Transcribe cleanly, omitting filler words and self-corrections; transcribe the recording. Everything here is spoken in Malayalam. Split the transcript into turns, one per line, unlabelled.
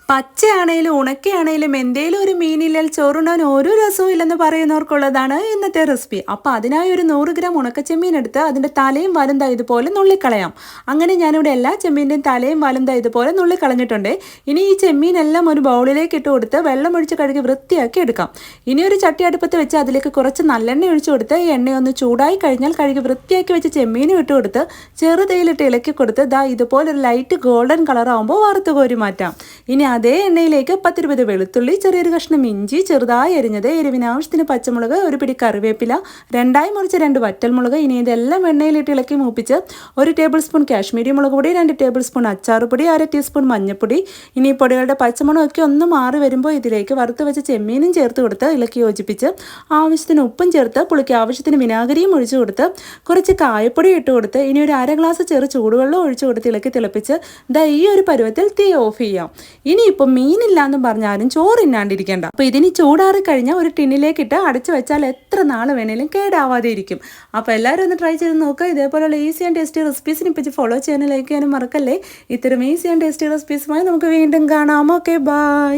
പച്ചയാണേലും ഉണക്കയാണേലും എന്തേലും ഒരു മീനില്ലാൽ ചോറുണ്ണാൻ ഒരു രസവും ഇല്ലെന്ന് പറയുന്നവർക്കുള്ളതാണ് ഇന്നത്തെ റെസിപ്പി. അപ്പോൾ അതിനായി ഒരു 100 ഗ്രാം ഉണക്കച്ചെമ്മീൻ എടുത്ത് അതിൻ്റെ തലയും വാലും ദാ ഇതുപോലെ നുള്ളിക്കളയാം. അങ്ങനെ ഞാനിവിടെ എല്ലാ ചെമ്മീൻ്റെയും തലയും വാലും ദാ ഇതുപോലെ നുള്ളിക്കളഞ്ഞിട്ടുണ്ട്. ഇനി ഈ ചെമ്മീനെല്ലാം ഒരു ബൗളിലേക്ക് ഇട്ട് കൊടുത്ത് വെള്ളം ഒഴിച്ച് കഴുകി വൃത്തിയാക്കി എടുക്കാം. ഇനി ഒരു ചട്ടി അടുപ്പത്ത് വെച്ച് അതിലേക്ക് കുറച്ച് നല്ലെണ്ണ ഒഴിച്ചു കൊടുത്ത് ഈ എണ്ണയൊന്ന് ചൂടായി കഴിഞ്ഞാൽ കഴുകി വൃത്തിയാക്കി വെച്ച് ചെമ്മീനും ഇട്ട് കൊടുത്ത് ചെറുതേയിലിട്ട് ഇളക്കി കൊടുത്ത് ദാ ഇതുപോലെ ഒരു ലൈറ്റ് ഗോൾഡൻ കളർ ആകുമ്പോൾ വറുത്ത് കോരി മാറ്റാം. ഇനി അതേ എണ്ണയിലേക്ക് 10-20 വെളുത്തുള്ളി, ചെറിയൊരു കഷ്ണം ഇഞ്ചി ചെറുതായി അരിഞ്ഞത്, എരിവിന് ആവശ്യത്തിന് പച്ചമുളക്, ഒരു പിടി കറിവേപ്പില, രണ്ടായി മുറിച്ച 2 വറ്റൽമുളക്. ഇനി ഇതെല്ലാം എണ്ണയിലിട്ട് ഇളക്കി മൂപ്പിച്ച് 1 ടേബിൾ സ്പൂൺ കാശ്മീരി മുളക് പൊടി, 2 ടേബിൾ സ്പൂൺ അച്ചാറുപൊടി, 1/2 ടീസ്പൂൺ മഞ്ഞൾപ്പൊടി. ഇനി പൊടികളുടെ പച്ചമണമൊക്കെ ഒന്ന് മാറി വരുമ്പോൾ ഇതിലേക്ക് വറുത്ത് വെച്ച് ചെമ്മീനും ചേർത്ത് കൊടുത്ത് ഇളക്കി യോജിപ്പിച്ച് ആവശ്യത്തിന് ഉപ്പും ചേർത്ത് പുളിക്ക് ആവശ്യത്തിന് വിനാഗിരിയും ഒഴിച്ചു കൊടുത്ത് കുറച്ച് കായപ്പൊടി ഇട്ട് കൊടുത്ത് ഇനി ഒരു 1/2 ഗ്ലാസ് ചെറു ചൂടുവെള്ളം ഒഴിച്ചു കൊടുത്ത് ഇളക്കി തിളപ്പിച്ച് ദാ ഈ ഒരു പരുവത്തിൽ തീ ഓഫ് ചെയ്യാം. ഇനിയിപ്പോൾ മീനില്ലാന്ന് പറഞ്ഞാലും ചോറിന്നാണ്ടിരിക്കേണ്ട. അപ്പോൾ ഇതിന് ചൂടാറി കഴിഞ്ഞാൽ ഒരു ടിന്നിലേക്കിട്ട് അടച്ചു വെച്ചാൽ എത്ര നാൾ വേണേലും കേടാവാതെ ഇരിക്കും. അപ്പോൾ എല്ലാവരും ഒന്ന് ട്രൈ ചെയ്ത് നോക്കുക. ഇതേപോലെയുള്ള ഈസി ആൻഡ് ടേസ്റ്റി റെസിപ്പീസിനെ പറ്റി ഫോളോ ചെയ്യാനും ലൈക്ക് ചെയ്യാനും മറക്കല്ലേ. ഇത്തരം ഈസി ആൻഡ് ടേസ്റ്റി റെസിപ്പീസുമായി നമുക്ക് വീണ്ടും കാണാം. Okay, by.